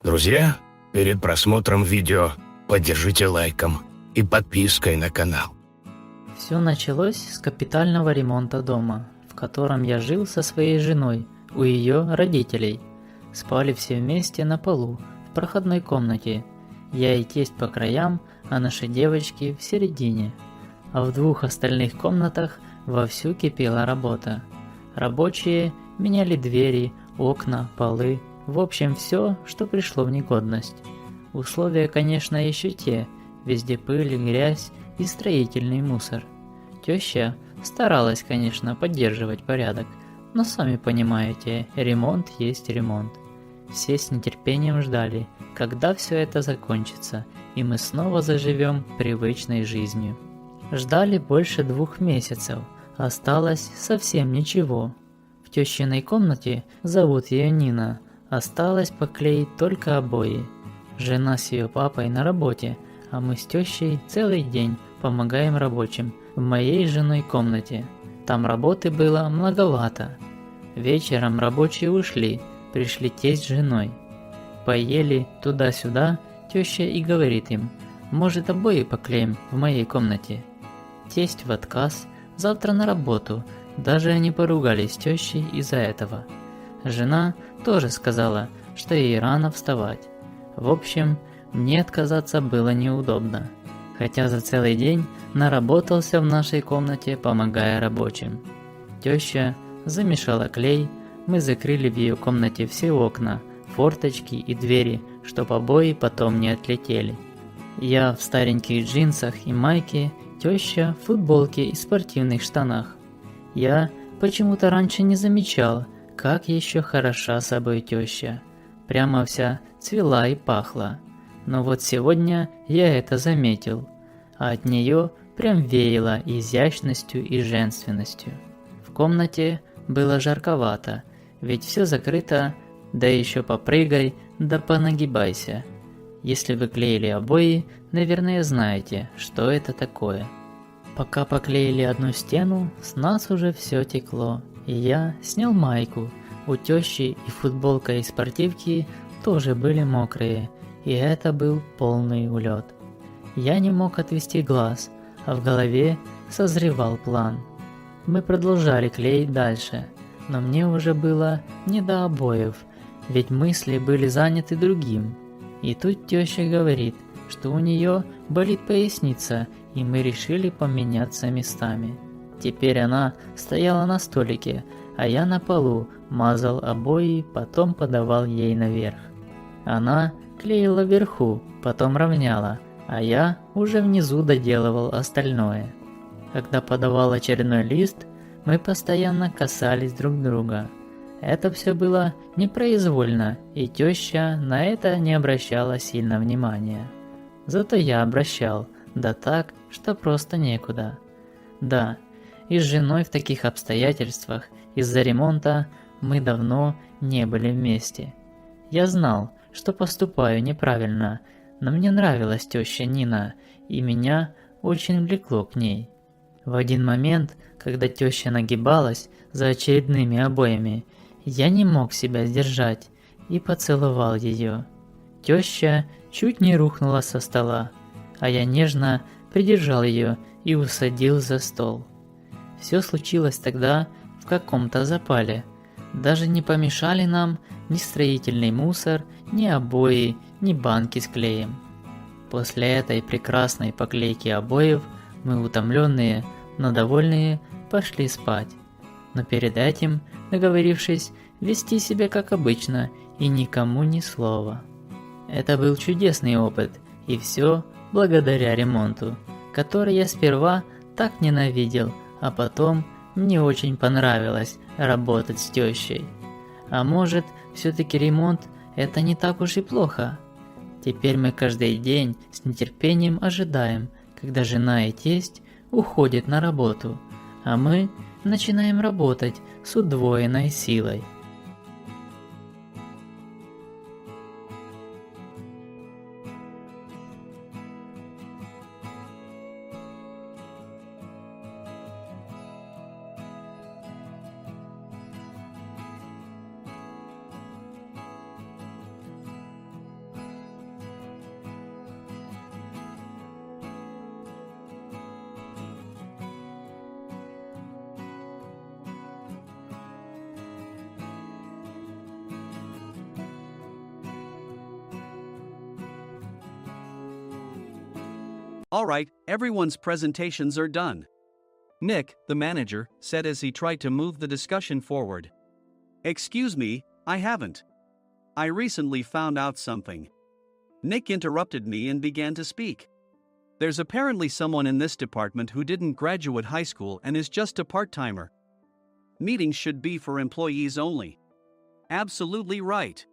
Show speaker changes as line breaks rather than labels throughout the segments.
Друзья, перед просмотром видео поддержите лайком и подпиской на канал.
Все началось с капитального ремонта дома, в котором я жил со своей женой у ее родителей. Спали все вместе на полу, в проходной комнате. Я и тесть по краям, а наши девочки в середине. А в двух остальных комнатах вовсю кипела работа. Рабочие меняли двери, окна, полы, в общем все, что пришло в негодность. Условия, конечно, еще те, везде пыль, грязь и строительный мусор. Теща старалась, конечно, поддерживать порядок, но сами понимаете, ремонт есть ремонт. Все с нетерпением ждали, когда все это закончится, и мы снова заживем привычной жизнью. Ждали больше 2 месяцев, осталось совсем ничего. В тещиной комнате, зовут ее Нина, осталось поклеить только обои. Жена с ее папой на работе, а мы с тещей целый день помогаем рабочим в моей женой комнате. Там работы было многовато. Вечером рабочие ушли, пришли тесть с женой. Поели туда-сюда, теща и говорит им: может, обои поклеим в моей комнате? Тесть в отказ, завтра на работу, даже они поругались с тещей из-за этого. Жена тоже сказала, что ей рано вставать. В общем, мне отказаться было неудобно, хотя за целый день наработался в нашей комнате, помогая рабочим. Теща замешала клей, мы закрыли в ее комнате все окна, форточки и двери, чтоб обои потом не отлетели. Я в стареньких джинсах и майке, теща в футболке и спортивных штанах. Я почему-то раньше не замечал, как еще хороша собой теща. Прямо вся цвела и пахла. Но вот сегодня я это заметил, а от нее прям веяло изящностью и женственностью. В комнате было жарковато, ведь все закрыто, да еще попрыгай, да понагибайся. Если вы клеили обои, наверное знаете, что это такое. Пока поклеили одну стену, с нас уже все текло, и я снял майку. У тещи и футболка и спортивки тоже были мокрые, и это был полный улет. Я не мог отвести глаз, а в голове созревал план. Мы продолжали клеить дальше, но мне уже было не до обоев, ведь мысли были заняты другим. И тут теща говорит, что у нее болит поясница, и мы решили поменяться местами. Теперь она стояла на столике, а я на полу мазал обои, потом подавал ей наверх. Она клеила вверху, потом равняла, а я уже внизу доделывал остальное. Когда подавал очередной лист, мы постоянно касались друг друга. Это все было непроизвольно, и теща на это не обращала сильно внимания. Зато я обращал, да так, что просто некуда. Да, и с женой в таких обстоятельствах из-за ремонта мы давно не были вместе. Я знал, что поступаю неправильно, но мне нравилась теща Нина, и меня очень влекло к ней. В один момент, когда теща нагибалась за очередными обоями, я не мог себя сдержать и поцеловал ее. Теща чуть не рухнула со стола, а я нежно придержал ее и усадил за стол. Все случилось тогда в каком-то запале. Даже не помешали нам ни строительный мусор, ни обои, ни банки с клеем. После этой прекрасной поклейки обоев мы, утомленные, но довольные, пошли спать. Но перед этим, договорившись, вести себя как обычно и никому ни слова. Это был чудесный опыт, и все благодаря ремонту, который я сперва так ненавидел, а потом мне очень понравилось работать с тещей. А может, все-таки ремонт это не так уж и плохо? Теперь мы каждый день с нетерпением ожидаем, когда жена и тесть уходят на работу, а мы начинаем работать с удвоенной силой.
Alright, everyone's presentations are done. Nick, the manager, said as he tried to move the discussion forward. Excuse me, I haven't. I recently found out something. Nick interrupted me and began to speak. There's apparently someone in this department who didn't graduate high school and is just a part-timer. Meetings should be for employees only. Absolutely right.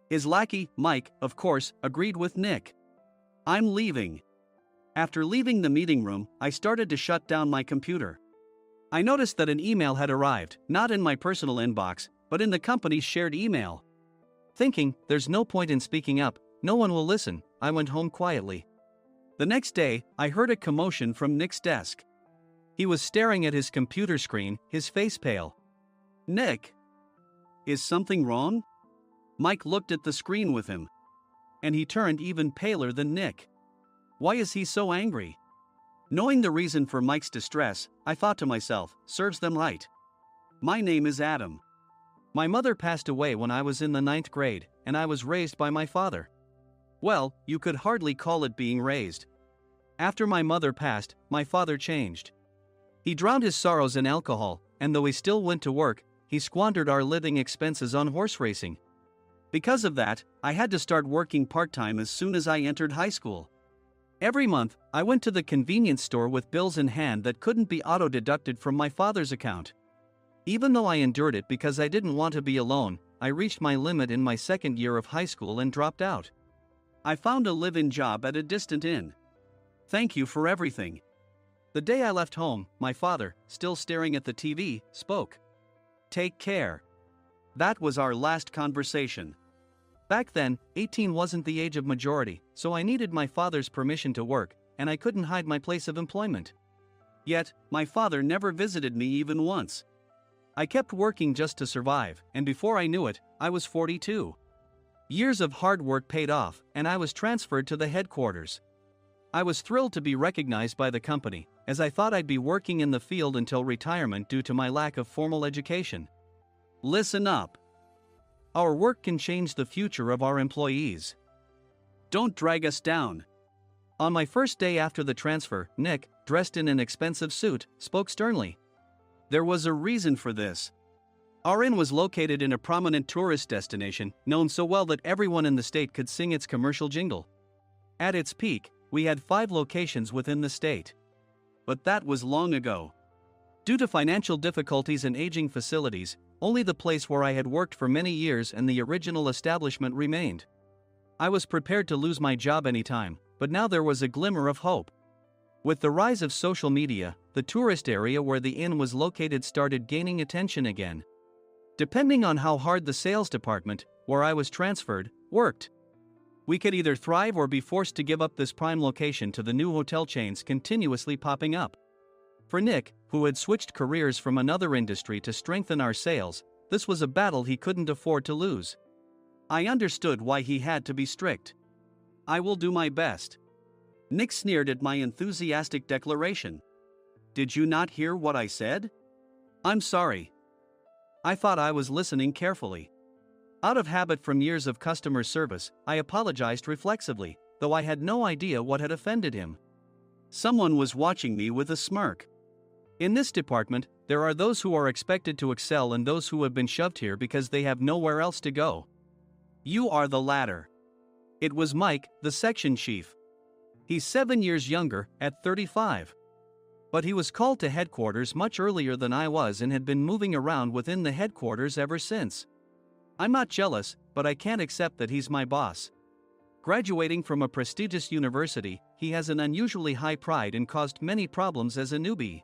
His lackey, Mike, of course, agreed with Nick. I'm leaving. After leaving the meeting room, I started to shut down my computer. I noticed that an email had arrived, not in my personal inbox, but in the company's shared email. Thinking, there's no point in speaking up, no one will listen, I went home quietly. The next day, I heard a commotion from Nick's desk. He was staring at his computer screen, his face pale. Nick? Is something wrong? Mike looked at the screen with him. And he turned even paler than Nick. Why is he so angry? Knowing the reason for Mike's distress, I thought to myself, serves them right. My name is Adam. My mother passed away when I was in the 9th grade, and I was raised by my father. Well, you could hardly call it being raised. After my mother passed, my father changed. He drowned his sorrows in alcohol, and though he still went to work, he squandered our living expenses on horse racing. Because of that, I had to start working part-time as soon as I entered high school. Every month, I went to the convenience store with bills in hand that couldn't be auto-deducted from my father's account. Even though I endured it because I didn't want to be alone, I reached my limit in my 2nd year of high school and dropped out. I found a live-in job at a distant inn. Thank you for everything. The day I left home, my father, still staring at the TV, spoke. Take care. That was our last conversation. Back then, 18 wasn't the age of majority, so I needed my father's permission to work, and I couldn't hide my place of employment. Yet, my father never visited me even once. I kept working just to survive, and before I knew it, I was 42. Years of hard work paid off, and I was transferred to the headquarters. I was thrilled to be recognized by the company, as I thought I'd be working in the field until retirement due to my lack of formal education. Listen up. Our work can change the future of our employees. Don't drag us down. On my first day after the transfer, Nick, dressed in an expensive suit, spoke sternly. There was a reason for this. Our inn was located in a prominent tourist destination, known so well that everyone in the state could sing its commercial jingle. At its peak, we had 5 locations within the state. But that was long ago. Due to financial difficulties and aging facilities, only the place where I had worked for many years and the original establishment remained. I was prepared to lose my job anytime, but now there was a glimmer of hope. With the rise of social media, the tourist area where the inn was located started gaining attention again. Depending on how hard the sales department, where I was transferred, worked, we could either thrive or be forced to give up this prime location to the new hotel chains continuously popping up. For Nick, who had switched careers from another industry to strengthen our sales, this was a battle he couldn't afford to lose. I understood why he had to be strict. I will do my best. Nick sneered at my enthusiastic declaration. Did you not hear what I said? I'm sorry. I thought I was listening carefully. Out of habit from years of customer service, I apologized reflexively, though I had no idea what had offended him. Someone was watching me with a smirk. In this department, there are those who are expected to excel and those who have been shoved here because they have nowhere else to go. You are the latter. It was Mike, the section chief. He's 7 years younger, at 35. But he was called to headquarters much earlier than I was and had been moving around within the headquarters ever since. I'm not jealous, but I can't accept that he's my boss. Graduating from a prestigious university, he has an unusually high pride and caused many problems as a newbie,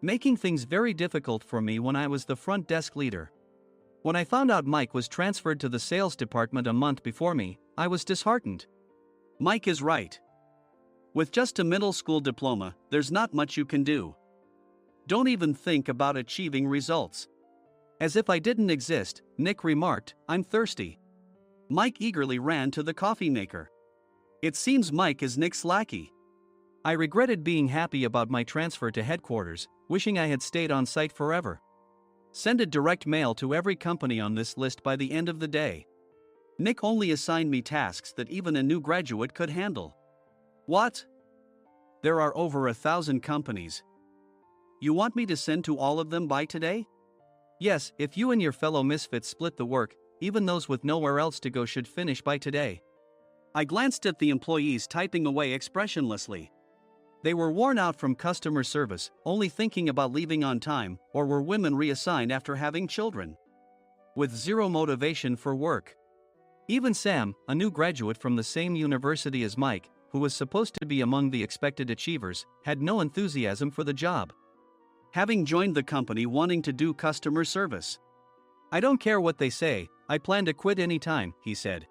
making things very difficult for me when I was the front desk leader. When I found out Mike was transferred to the sales department a month before me, I was disheartened. Mike is right. With just a middle school diploma, there's not much you can do. Don't even think about achieving results. As if I didn't exist, Nick remarked, I'm thirsty. Mike eagerly ran to the coffee maker. It seems Mike is Nick's lackey. I regretted being happy about my transfer to headquarters, wishing I had stayed on site forever. Send a direct mail to every company on this list by the end of the day. Nick only assigned me tasks that even a new graduate could handle. What? There are over 1,000 companies. You want me to send to all of them by today? Yes, if you and your fellow misfits split the work, even those with nowhere else to go should finish by today. I glanced at the employees typing away expressionlessly. They were worn out from customer service, only thinking about leaving on time, or were women reassigned after having children. With zero motivation for work. Even Sam, a new graduate from the same university as Mike, who was supposed to be among the expected achievers, had no enthusiasm for the job. Having joined the company wanting to do customer service. I don't care what they say, I plan to quit anytime, he said.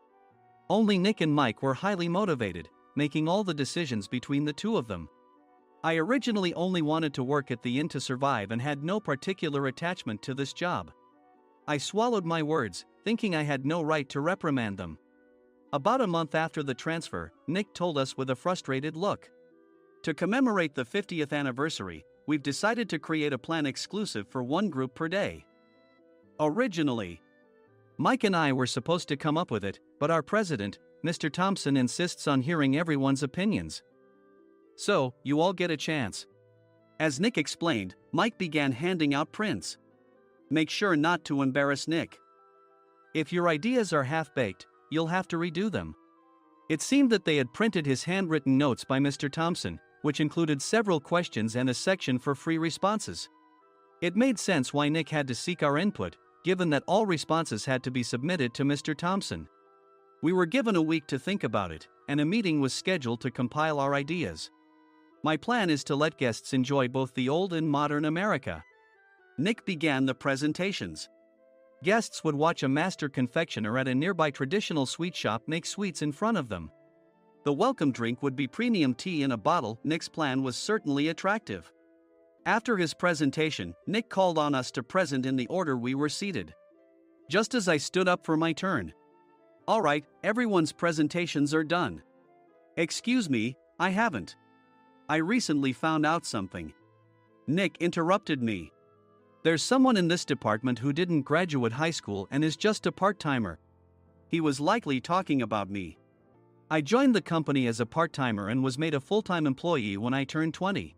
Only Nick and Mike were highly motivated, making all the decisions between the two of them. I originally only wanted to work at the inn to survive and had no particular attachment to this job. I swallowed my words, thinking I had no right to reprimand them. About a month after the transfer, Nick told us with a frustrated look. To commemorate the 50th anniversary, we've decided to create a plan exclusive for one group per day. Originally, Mike and I were supposed to come up with it, but our president, Mr. Thompson, insists on hearing everyone's opinions. So, you all get a chance. As Nick explained, Mike began handing out prints. Make sure not to embarrass Nick. If your ideas are half-baked, you'll have to redo them. It seemed that they had printed his handwritten notes by Mr. Thompson, which included several questions and a section for free responses. It made sense why Nick had to seek our input, given that all responses had to be submitted to Mr. Thompson. We were given a week to think about it, and a meeting was scheduled to compile our ideas. My plan is to let guests enjoy both the old and modern America. Nick began the presentations. Guests would watch a master confectioner at a nearby traditional sweet shop make sweets in front of them. The welcome drink would be premium tea in a bottle. Nick's plan was certainly attractive. After his presentation, Nick called on us to present in the order we were seated. Just as I stood up for my turn. All right, everyone's presentations are done. Excuse me, I haven't. I recently found out something. Nick interrupted me. There's someone in this department who didn't graduate high school and is just a part-timer. He was likely talking about me. I joined the company as a part-timer and was made a full-time employee when I turned 20.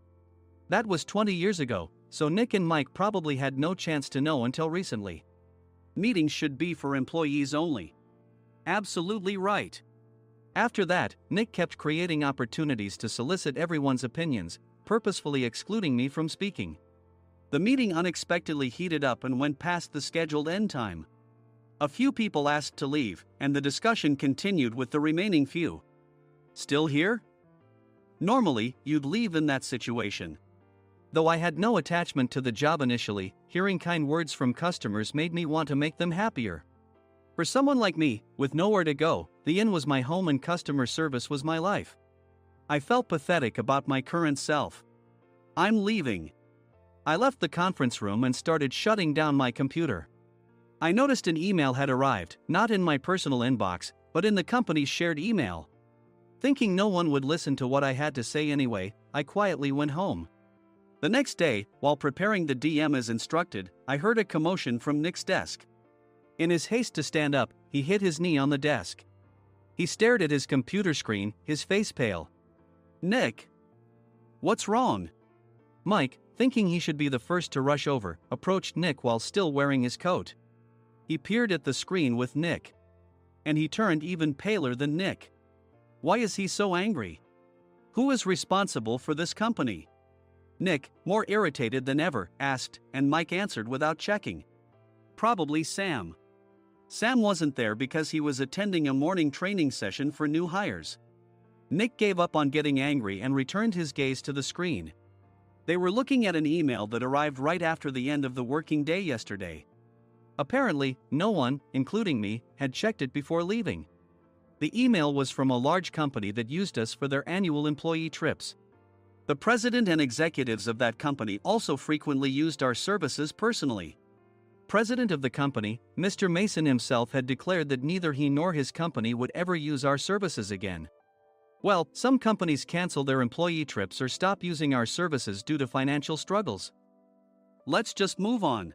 That was 20 years ago, so Nick and Mike probably had no chance to know until recently. Meetings should be for employees only. Absolutely right. After that, Nick kept creating opportunities to solicit everyone's opinions, purposefully excluding me from speaking. The meeting unexpectedly heated up and went past the scheduled end time. A few people asked to leave, and the discussion continued with the remaining few. Still here? Normally, you'd leave in that situation. Though I had no attachment to the job initially, hearing kind words from customers made me want to make them happier. For someone like me, with nowhere to go, the inn was my home and customer service was my life. I felt pathetic about my current self. I'm leaving. I left the conference room and started shutting down my computer. I noticed an email had arrived, not in my personal inbox, but in the company's shared email. Thinking no one would listen to what I had to say anyway, I quietly went home. The next day, while preparing the DM as instructed, I heard a commotion from Nick's desk. In his haste to stand up, he hit his knee on the desk. He stared at his computer screen, his face pale. Nick! What's wrong? Mike, thinking he should be the first to rush over, approached Nick while still wearing his coat. He peered at the screen with Nick. And he turned even paler than Nick. Why is he so angry? Who is responsible for this company? Nick, more irritated than ever, asked, and Mike answered without checking. Probably Sam. Sam wasn't there because he was attending a morning training session for new hires. Nick gave up on getting angry and returned his gaze to the screen. They were looking at an email that arrived right after the end of the working day yesterday. Apparently, no one, including me, had checked it before leaving. The email was from a large company that used us for their annual employee trips. The president and executives of that company also frequently used our services personally. President of the company, Mr. Mason himself, had declared that neither he nor his company would ever use our services again. Well, some companies cancel their employee trips or stop using our services due to financial struggles. Let's just move on.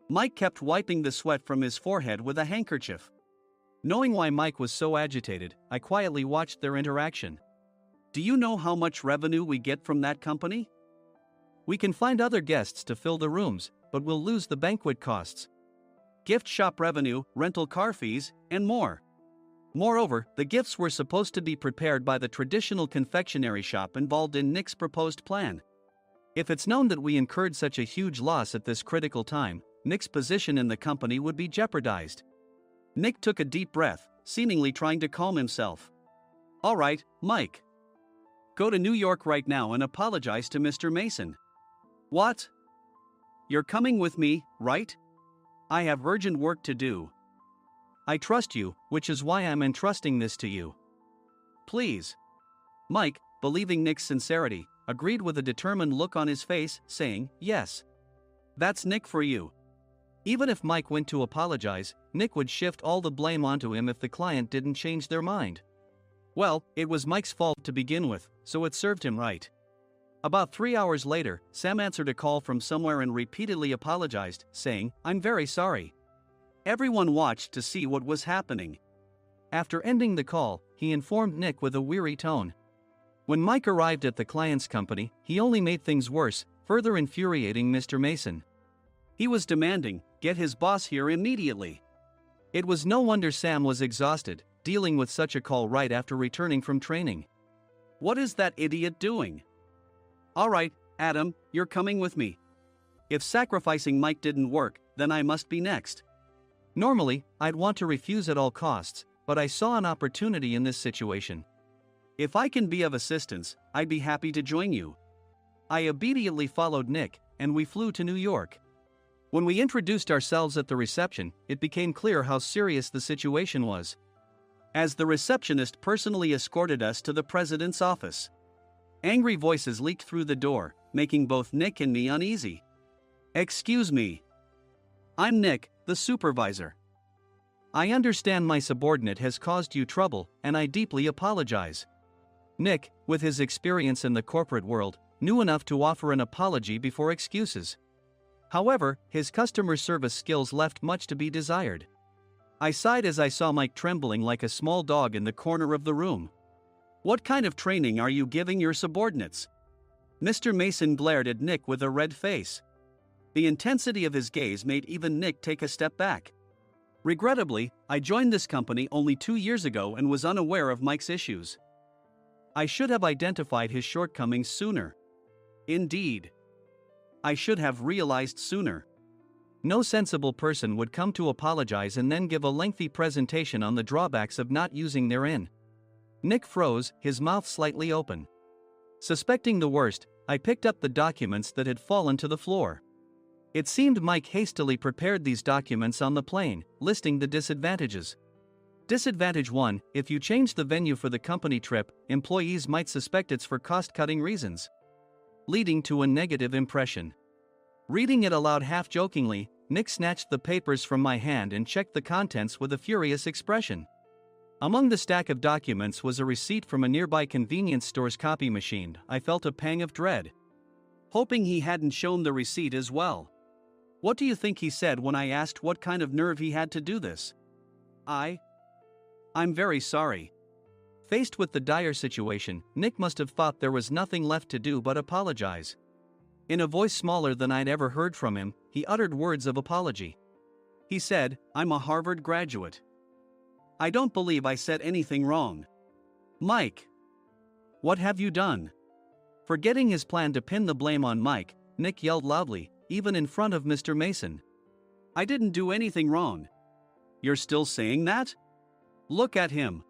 Mike kept wiping the sweat from his forehead with a handkerchief. Knowing why Mike was so agitated, I quietly watched their interaction. Do you know how much revenue we get from that company? We can find other guests to fill the rooms, but we'll lose the banquet costs, gift shop revenue, rental car fees, and more. Moreover, the gifts were supposed to be prepared by the traditional confectionery shop involved in Nick's proposed plan. If it's known that we incurred such a huge loss at this critical time, Nick's position in the company would be jeopardized. Nick took a deep breath, seemingly trying to calm himself. All right, Mike. Go to New York right now and apologize to Mr. Mason. What? You're coming with me, right? I have urgent work to do. I trust you, which is why I'm entrusting this to you. Please. Mike, believing Nick's sincerity, agreed with a determined look on his face, saying, yes. That's Nick for you. Even if Mike went to apologize, Nick would shift all the blame onto him if the client didn't change their mind. Well, it was Mike's fault to begin with, so it served him right. About 3 hours later, Sam answered a call from somewhere and repeatedly apologized, saying, I'm very sorry. Everyone watched to see what was happening. After ending the call, he informed Nick with a weary tone. When Mike arrived at the client's company, he only made things worse, further infuriating Mr. Mason. He was demanding, get his boss here immediately. It was no wonder Sam was exhausted, dealing with such a call right after returning from training. What is that idiot doing? All right, Adam, you're coming with me. If sacrificing Mike didn't work, then I must be next. Normally, I'd want to refuse at all costs, but I saw an opportunity in this situation. If I can be of assistance, I'd be happy to join you. I immediately followed Nick, and we flew to New York. When we introduced ourselves at the reception, it became clear how serious the situation was, as the receptionist personally escorted us to the president's office. Angry voices leaked through the door, making both Nick and me uneasy. Excuse me. I'm Nick, the supervisor. I understand my subordinate has caused you trouble, and I deeply apologize. Nick, with his experience in the corporate world, knew enough to offer an apology before excuses. However, his customer service skills left much to be desired. I sighed as I saw Mike trembling like a small dog in the corner of the room. What kind of training are you giving your subordinates? Mr. Mason glared at Nick with a red face. The intensity of his gaze made even Nick take a step back. Regrettably, I joined this company only 2 years ago and was unaware of Mike's issues. I should have identified his shortcomings sooner. Indeed. I should have realized sooner. No sensible person would come to apologize and then give a lengthy presentation on the drawbacks of not using their in. Nick froze, his mouth slightly open. Suspecting the worst, I picked up the documents that had fallen to the floor. It seemed Mike hastily prepared these documents on the plane, listing the disadvantages. Disadvantage 1: if you change the venue for the company trip, employees might suspect it's for cost-cutting reasons, leading to a negative impression. Reading it aloud half-jokingly, Nick snatched the papers from my hand and checked the contents with a furious expression. Among the stack of documents was a receipt from a nearby convenience store's copy machine. I felt a pang of dread, hoping he hadn't shown the receipt as well. What do you think he said when I asked what kind of nerve he had to do this? I'm very sorry. Faced with the dire situation, Nick must have thought there was nothing left to do but apologize. In a voice smaller than I'd ever heard from him, he uttered words of apology. He said, I'm a Harvard graduate. I don't believe I said anything wrong. Mike, what have you done? Forgetting his plan to pin the blame on Mike, Nick yelled loudly, even in front of Mr. Mason. I didn't do anything wrong. You're still saying that? Look at him.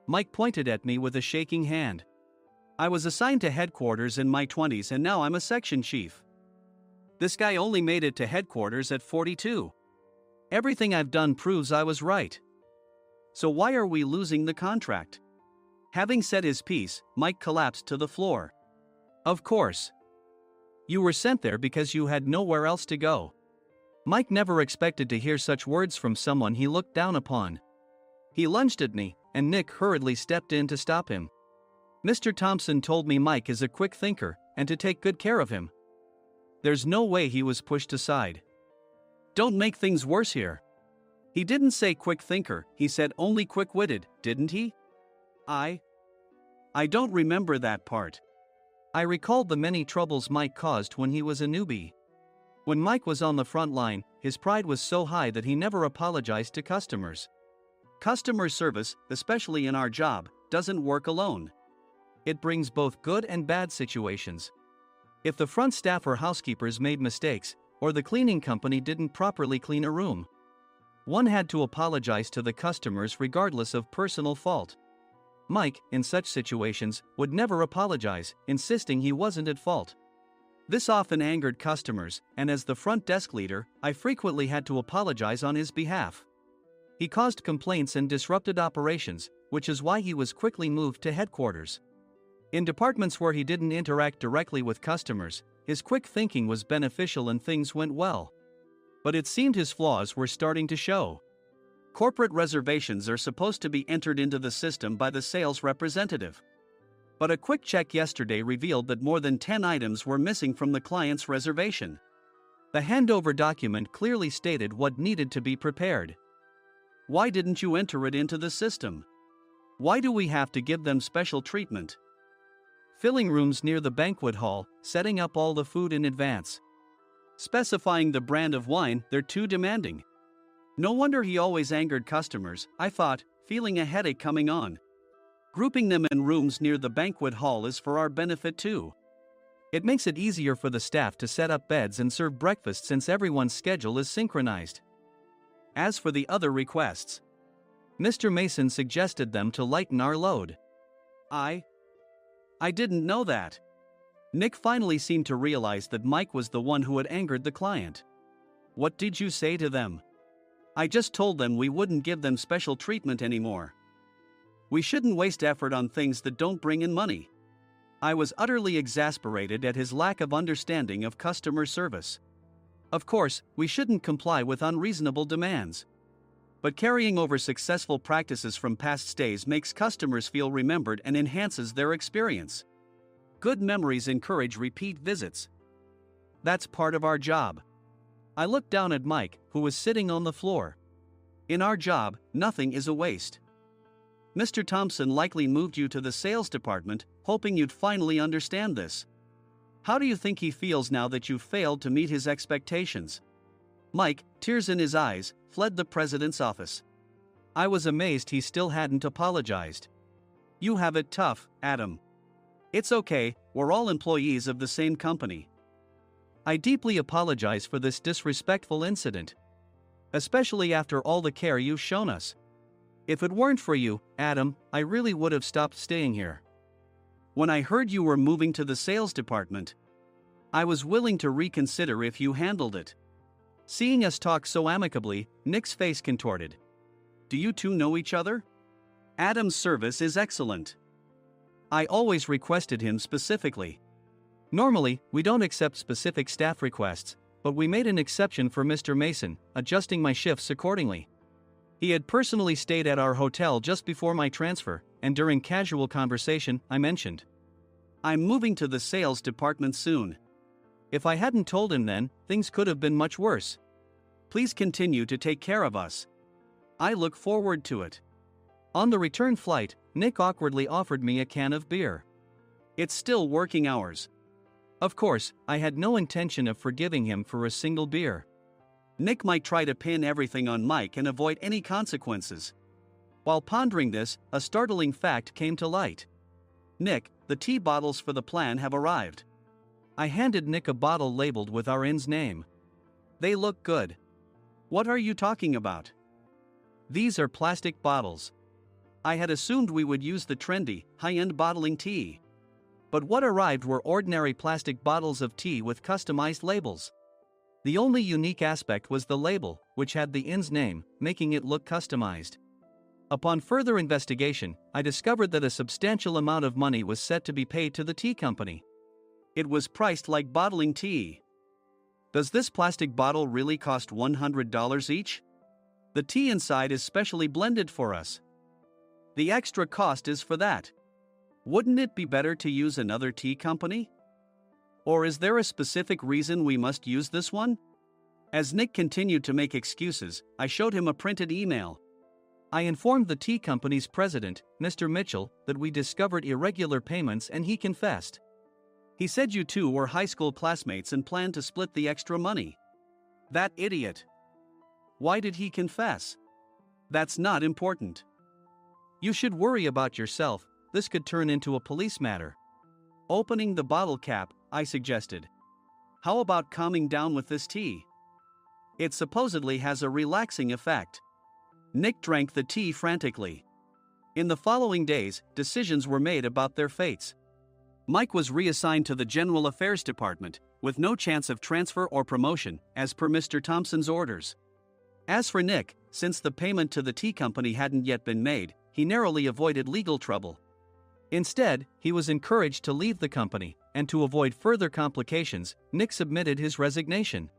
Mike pointed at me with a shaking hand. I was assigned to headquarters in my 20s and now I'm a section chief. This guy only made it to headquarters at 42. Everything I've done proves I was right. So why are we losing the contract? Having said his piece, Mike collapsed to the floor. Of course. You were sent there because you had nowhere else to go. Mike never expected to hear such words from someone he looked down upon. He lunged at me, and Nick hurriedly stepped in to stop him. Mr. Thompson told me Mike is a quick thinker, and to take good care of him. There's no way he was pushed aside. Don't make things worse here. He didn't say quick thinker, he said only quick-witted, didn't he? I don't remember that part. I recalled the many troubles Mike caused when he was a newbie. When Mike was on the front line, his pride was so high that he never apologized to customers. Customer service, especially in our job, doesn't work alone. It brings both good and bad situations. If the front staff or housekeepers made mistakes, or the cleaning company didn't properly clean a room, one had to apologize to the customers regardless of personal fault. Mike, in such situations, would never apologize, insisting he wasn't at fault. This often angered customers, and as the front desk leader, I frequently had to apologize on his behalf. He caused complaints and disrupted operations, which is why he was quickly moved to headquarters. In departments where he didn't interact directly with customers, his quick thinking was beneficial and things went well. But it seemed his flaws were starting to show. Corporate reservations are supposed to be entered into the system by the sales representative. But a quick check yesterday revealed that more than 10 items were missing from the client's reservation. The handover document clearly stated what needed to be prepared. Why didn't you enter it into the system? Why do we have to give them special treatment? Filling rooms near the banquet hall, setting up all the food in advance. Specifying the brand of wine, they're too demanding. No wonder he always angered customers, I thought, feeling a headache coming on. Grouping them in rooms near the banquet hall is for our benefit too. It makes it easier for the staff to set up beds and serve breakfast since everyone's schedule is synchronized. As for the other requests, Mr. Mason suggested them to lighten our load. I didn't know that. Nick finally seemed to realize that Mike was the one who had angered the client. What did you say to them? I just told them we wouldn't give them special treatment anymore. We shouldn't waste effort on things that don't bring in money. I was utterly exasperated at his lack of understanding of customer service. Of course, we shouldn't comply with unreasonable demands. But carrying over successful practices from past stays makes customers feel remembered and enhances their experience. Good memories encourage repeat visits. That's part of our job. I looked down at Mike, who was sitting on the floor. In our job, nothing is a waste. Mr. Thompson likely moved you to the sales department, hoping you'd finally understand this. How do you think he feels now that you failed to meet his expectations? Mike, tears in his eyes, fled the president's office. I was amazed he still hadn't apologized. You have it tough, Adam. It's okay, we're all employees of the same company. I deeply apologize for this disrespectful incident. Especially after all the care you've shown us. If it weren't for you, Adam, I really would have stopped staying here. When I heard you were moving to the sales department, I was willing to reconsider if you handled it. Seeing us talk so amicably, Nick's face contorted. Do you two know each other? Adam's service is excellent. I always requested him specifically. Normally, we don't accept specific staff requests, but we made an exception for Mr. Mason, adjusting my shifts accordingly. He had personally stayed at our hotel just before my transfer, and during casual conversation, I mentioned, I'm moving to the sales department soon. If I hadn't told him then, things could have been much worse. Please continue to take care of us. I look forward to it. On the return flight, Nick awkwardly offered me a can of beer. It's still working hours. Of course, I had no intention of forgiving him for a single beer. Nick might try to pin everything on Mike and avoid any consequences. While pondering this, a startling fact came to light. Nick, the tea bottles for the plan have arrived. I handed Nick a bottle labeled with our inn's name. They look good. What are you talking about? These are plastic bottles. I had assumed we would use the trendy, high-end bottling tea. But what arrived were ordinary plastic bottles of tea with customized labels. The only unique aspect was the label, which had the inn's name, making it look customized. Upon further investigation, I discovered that a substantial amount of money was set to be paid to the tea company. It was priced like bottling tea. Does this plastic bottle really cost $100 each? The tea inside is specially blended for us. The extra cost is for that. Wouldn't it be better to use another tea company? Or is there a specific reason we must use this one? As Nick continued to make excuses, I showed him a printed email. I informed the tea company's president, Mr. Mitchell, that we discovered irregular payments and he confessed. He said you two were high school classmates and planned to split the extra money. That idiot. Why did he confess? That's not important. You should worry about yourself, this could turn into a police matter. Opening the bottle cap, I suggested. How about calming down with this tea? It supposedly has a relaxing effect. Nick drank the tea frantically. In the following days, decisions were made about their fates. Mike was reassigned to the General Affairs Department, with no chance of transfer or promotion, as per Mr. Thompson's orders. As for Nick, since the payment to the tea company hadn't yet been made, he narrowly avoided legal trouble. Instead, he was encouraged to leave the company, and to avoid further complications, Nick submitted his resignation.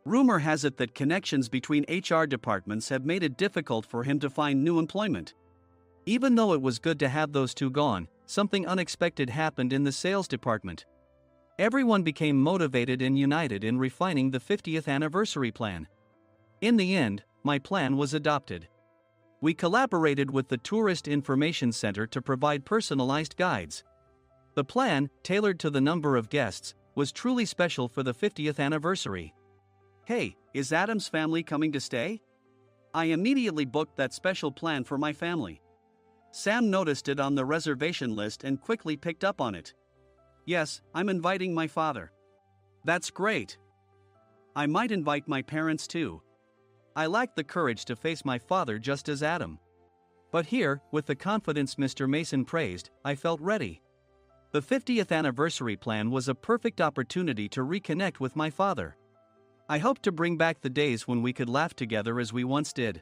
Rumor has it that connections between HR departments have made it difficult for him to find new employment. Even though it was good to have those two gone, something unexpected happened in the sales department. Everyone became motivated and united in refining the 50th anniversary plan. In the end, my plan was adopted. We collaborated with the Tourist Information Center to provide personalized guides. The plan, tailored to the number of guests, was truly special for the 50th anniversary. Hey, is Adam's family coming to stay? I immediately booked that special plan for my family. Sam noticed it on the reservation list and quickly picked up on it. Yes, I'm inviting my father. That's great. I might invite my parents too. I lacked the courage to face my father just as Adam. But here, with the confidence Mr. Mason praised, I felt ready. The 50th anniversary plan was a perfect opportunity to reconnect with my father. I hoped to bring back the days when we could laugh together as we once did.